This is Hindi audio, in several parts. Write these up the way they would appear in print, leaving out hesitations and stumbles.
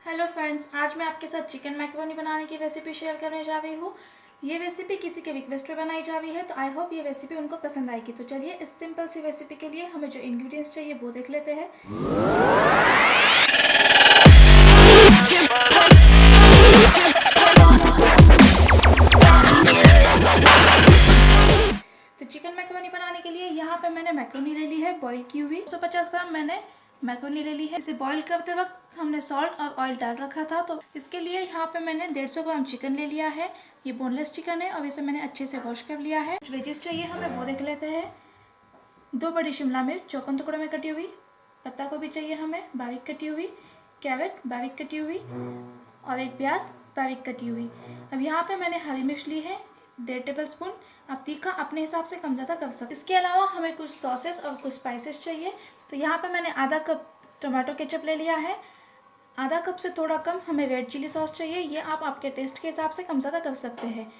हेलो फ्रेंड्स, आज मैं आपके साथ चिकन मैकरोनी बनाने की रेसिपी शेयर करने जा रही हूँ। ये रेसिपी किसी के रिक्वेस्ट पे बनाई जा रही है, तो आई होप ये रेसिपी उनको पसंद आएगी। तो चलिए इस सिंपल सी रेसिपी के लिए हमें जो इंग्रेडिएंट्स चाहिए वो देख लेते हैं। तो चिकन मैकरोनी बनाने के लिए यहाँ पे मैंने मैकरोनी ले ली है बॉईल की हुई। 150 ग्राम मैंने मैकरोनी ले ली है। इसे बॉईल करते वक्त हमने सॉल्ट और ऑयल डाल रखा था, तो इसके लिए यहाँ पे मैंने 150 ग्राम चिकन ले लिया है। ये बोनलेस चिकन है और इसे मैंने अच्छे से वॉश कर लिया है। जो वेजेस चाहिए हमें वो देख लेते हैं। 2 बड़ी शिमला मिर्च चौकोर टुकड़ों में कटी हुई, पत्ता गोभी चाहिए हमें बारीक कटी हुई, कैरेट बारीक कटी हुई और एक प्याज बारीक कटी हुई। अब यहाँ पे मैंने हरी मिर्च ली है 1.5 टेबल स्पून। आप तीखा अपने हिसाब से कम ज़्यादा कर सकते। इसके अलावा हमें कुछ सॉसेस और कुछ स्पाइसेस चाहिए। तो यहाँ पे मैंने आधा कप टमाटो केचप ले लिया है। आधा कप से थोड़ा कम हमें रेड चिली सॉस चाहिए। ये आप आपके टेस्ट के हिसाब से कम ज़्यादा कर सकते हैं।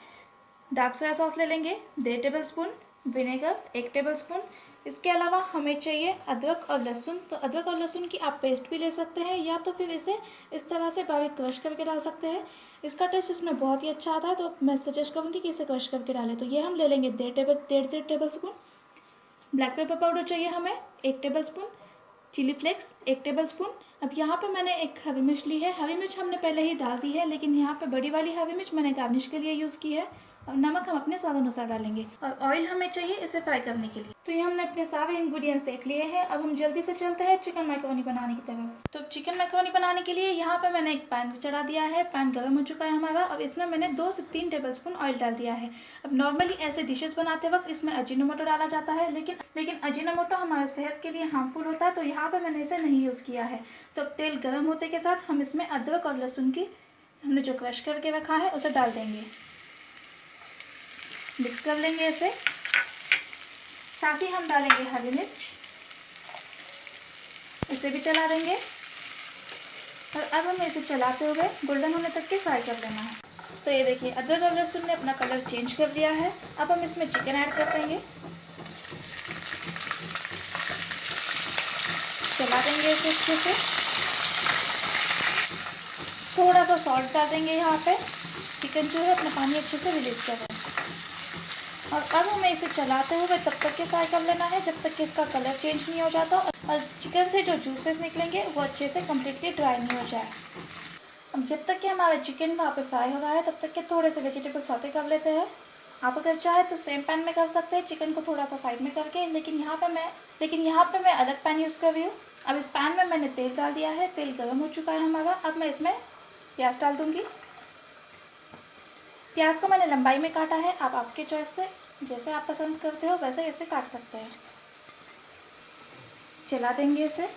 डार्क सोया सॉस ले लेंगे 1.5 table spoon, vinegar 1 table spoon. इसके अलावा हमें चाहिए अदरक और लहसुन। तो अदरक और लहसुन की आप पेस्ट भी ले सकते हैं या तो फिर इसे इस तरह से बारीक क्रश करके डाल सकते हैं। इसका टेस्ट इसमें बहुत ही अच्छा आता है, तो मैं सजेस्ट करूँगी कि इसे क्रश करके डालें। तो ये हम ले लेंगे 1.5 tablespoon. Black pepper powder चाहिए हमें 1 tablespoon. Chili flakes 1 tablespoon. अब यहाँ पे मैंने एक हरी मिर्च ली है। हरी मिर्च हमने पहले ही डाल दी है, लेकिन यहाँ पे बड़ी वाली हरी मिर्च मैंने गार्निश के लिए यूज़ की है। और नमक हम अपने स्वाद अनुसार डालेंगे और ऑयल हमें चाहिए इसे फ्राई करने के लिए। तो ये हमने अपने सारे इंग्रेडिएंट्स देख लिए हैं। अब हम जल्दी से चलते हैं चिकन मैकरोनी बनाने की तरफ। तो चिकन मैकरोनी बनाने के लिए यहाँ पे मैंने एक पैन चढ़ा दिया है। पैन गर्म हो चुका है हमारा। अब इसमें मैंने 2 से 3 टेबल स्पून ऑयल डाल दिया है। अब नॉर्मली ऐसे डिशेस बनाते वक्त इसमें अजीनोमोटो डाला जाता है, लेकिन अजीनोमोटो हमारे सेहत के लिए हार्मफुल होता है, तो यहाँ पे मैंने इसे नहीं यूज़ किया है। तो अब तेल गर्म होते के साथ हम इसमें अदरक और लहसुन की हमने जो क्रश करके रखा है उसे डाल देंगे। मिक्स कर लेंगे इसे। साथ ही हम डालेंगे हरी मिर्च, इसे भी चला देंगे। और अब हमें इसे चलाते हुए गोल्डन होने तक के फ्राई कर लेना है। तो ये देखिए अदरक और लहसुन ने अपना कलर चेंज कर दिया है। अब हम इसमें चिकन ऐड कर देंगे, चला देंगे इसे अच्छे से। थोड़ा सा सॉल्ट डाल देंगे यहाँ पे। चिकन जो है अपना पानी अच्छे से रिलीज कर दें। और अब हमें इसे चलाते हुए तब तक के फ्राई कर लेना है जब तक कि इसका कलर चेंज नहीं हो जाता और चिकन से जो जूसेस निकलेंगे वो अच्छे से कम्प्लीटली ड्राई नहीं हो जाए। अब जब तक कि हमारा चिकन वहाँ पे फ्राई हो रहा है तब तक के थोड़े से वेजिटेबल सौते कर लेते हैं। आप अगर चाहे तो सेम पैन में कर सकते हैं, चिकन को थोड़ा सा साइड में करके, लेकिन यहाँ पे मैं अलग पैन यूज़ कर रही हूँ। अब इस पैन में मैंने तेल डाल दिया है। तेल गर्म हो चुका है हमारा। अब मैं इसमें प्याज डाल दूँगी। प्याज को मैंने लंबाई में काटा है। आप आपके चॉइस से जैसे आप पसंद करते हो वैसे इसे काट सकते हैं। चला देंगे इसे।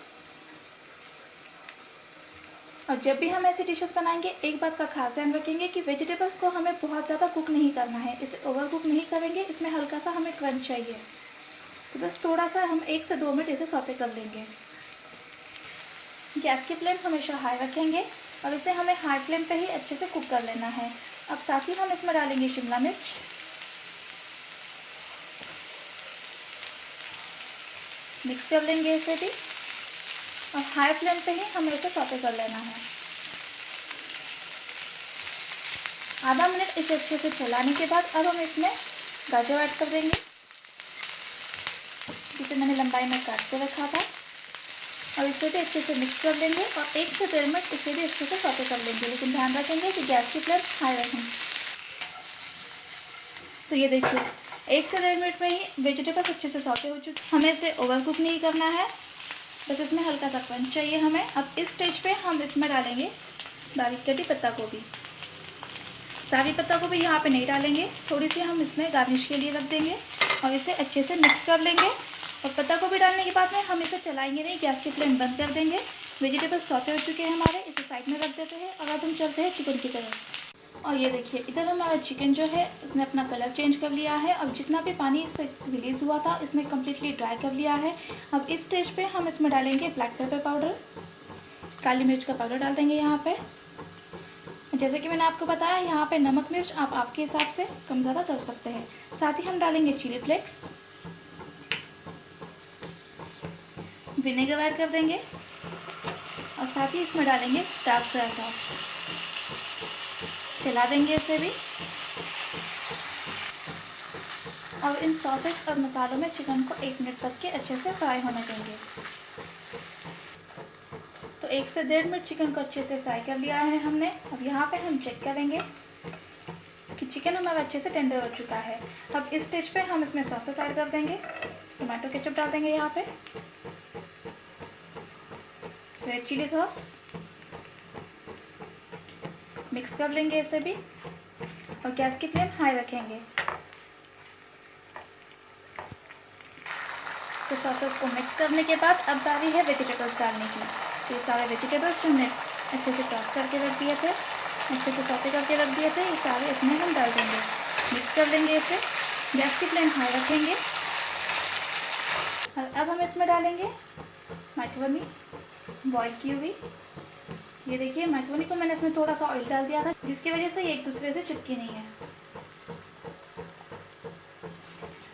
और जब भी हम ऐसी डिशेस बनाएंगे एक बात का खास ध्यान रखेंगे कि वेजिटेबल्स को हमें बहुत ज़्यादा कुक नहीं करना है। इसे ओवर कुक नहीं करेंगे, इसमें हल्का सा हमें क्रंच चाहिए। तो बस थोड़ा सा हम 1 से 2 मिनट इसे सौते कर लेंगे। गैस की फ्लेम हमेशा हाई रखेंगे और इसे हमें हाई फ्लेम पे ही अच्छे से कुक कर लेना है। अब साथ ही हम इसमें डालेंगे शिमला मिर्च, मिक्स कर लेंगे इसे भी और हाई फ्लेम पे ही हमें इसे सौते कर लेना है। आधा मिनट इसे अच्छे से चलाने के बाद अब हम इसमें गाजर ऐड कर देंगे, जिसे मैंने लंबाई में काट के रखा था। और इसे भी अच्छे से मिक्स कर लेंगे और 1 से 1.5 मिनट इसे भी अच्छे से सौते कर लेंगे, लेकिन ध्यान रखेंगे कि गैस की फ्लेम हाई रखें। तो ये देखिए 1 से 1.5 मिनट में ही वेजिटेबल्स अच्छे से सौते हो चुके। हमें इसे ओवर कुक नहीं करना है, बस इसमें हल्का सा क्रंच चाहिए हमें। अब इस स्टेज पे हम इसमें डालेंगे बारीक कटी पत्ता गोभी। सारी पत्ता गोभी यहाँ पे नहीं डालेंगे, थोड़ी सी हम इसमें गार्निश के लिए रख देंगे और इसे अच्छे से मिक्स कर लेंगे। और पत्ता गोभी डालने के बाद में हम इसे चलाएंगे नहीं, गैस की फ्लेम बंद कर देंगे। वेजिटेबल्स सौते हो चुके हैं हमारे, इसे साइड में रख देते हैं। और अब हम चलते हैं चिकन की तरफ। और ये देखिए इधर हमारा चिकन जो है इसने अपना कलर चेंज कर लिया है और जितना भी पानी इससे रिलीज़ हुआ था इसने कम्प्लीटली ड्राई कर लिया है। अब इस स्टेज पे हम इसमें डालेंगे ब्लैक पेपर पाउडर, काली मिर्च का पाउडर डाल देंगे यहाँ पे। जैसे कि मैंने आपको बताया यहाँ पे नमक मिर्च आप आपके हिसाब से कम ज़्यादा कर सकते हैं। साथ ही हम डालेंगे चिली फ्लेक्स, विनेगर ऐड कर देंगे और साथ ही इसमें डालेंगे डार्क सोया सॉस। चला देंगे इसे भी और इन सॉसेस और मसालों में चिकन को 1 मिनट तक के अच्छे से फ्राई होने देंगे। तो 1 से 1.5 मिनट चिकन को अच्छे से फ्राई कर लिया है हमने। अब यहाँ पे हम चेक करेंगे कि चिकन हमारा अच्छे से टेंडर हो चुका है। अब इस स्टेज पे हम इसमें सॉसेस ऐड कर देंगे। टोमेटो केचप डाल देंगे यहाँ पे, रेड चिली सॉस, मिक्स कर लेंगे इसे भी और गैस की फ्लेम हाई रखेंगे। तो सॉसेस को मिक्स करने के बाद अब बारी है वेजिटेबल्स डालने की। तो ये सारे वेजिटेबल्स हमने अच्छे से टॉस करके रख दिए थे, अच्छे से सौते करके रख दिए थे, ये सारे इसमें हम डाल देंगे। मिक्स कर लेंगे इसे, गैस की फ्लेम हाई रखेंगे। और अब हम इसमें डालेंगे मैक्रोनी बॉईल की हुई। ये देखिए मैक्रोनी को मैंने इसमें थोड़ा सा ऑयल डाल दिया था, जिसकी वजह से ये एक दूसरे से चिपकी नहीं है।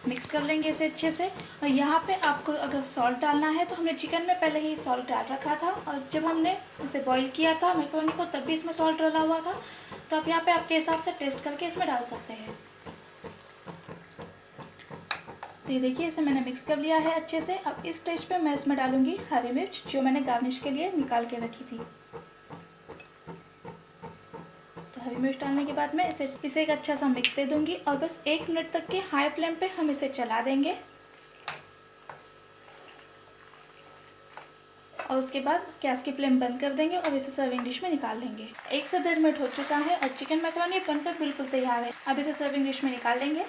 मिक्स कर लेंगे इसे अच्छे से। और यहाँ पे आपको अगर सॉल्ट डालना है तो हमने चिकन में पहले ही सॉल्ट डाल रखा था और जब हमने इसे बॉईल किया था मैक्रोनी को तब भी इसमें सॉल्ट डाला हुआ था। तो आप यहाँ पे आपके हिसाब से टेस्ट करके इसमें डाल सकते हैं। तो ये देखिए इसे मैंने मिक्स कर लिया है अच्छे से। अब इस स्टेज पे मैं इसमें डालूंगी हरी मिर्च जो मैंने गार्निश के लिए निकाल के रखी थी। तो हरी मिर्च डालने के बाद मैं इसे एक अच्छा सा मिक्स दे दूंगी और बस 1 मिनट तक के हाई फ्लेम पे हम इसे चला देंगे। और उसके बाद गैस की फ्लेम बंद कर देंगे और इसे सर्विंग डिश में निकाल लेंगे। 1 से 1.5 मिनट हो चुका है और चिकन मैक्रोनी बनकर बिल्कुल तैयार है। अब इसे सर्विंग डिश में निकाल लेंगे।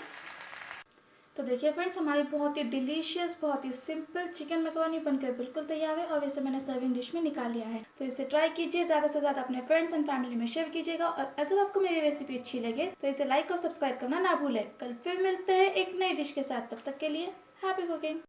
तो देखिए फ्रेंड्स हमारी बहुत ही डिलीशियस, बहुत ही सिंपल चिकन मैक्रोनी बनकर बिल्कुल तैयार है और इसे मैंने सर्विंग डिश में निकाल लिया है। तो इसे ट्राई कीजिए, ज़्यादा से ज़्यादा अपने फ्रेंड्स एंड फैमिली में शेयर कीजिएगा। और अगर आपको मेरी रेसिपी अच्छी लगे तो इसे लाइक और सब्सक्राइब करना ना भूलें। कल फिर मिलते हैं एक नई डिश के साथ, तब तक के लिए हैप्पी कुकिंग।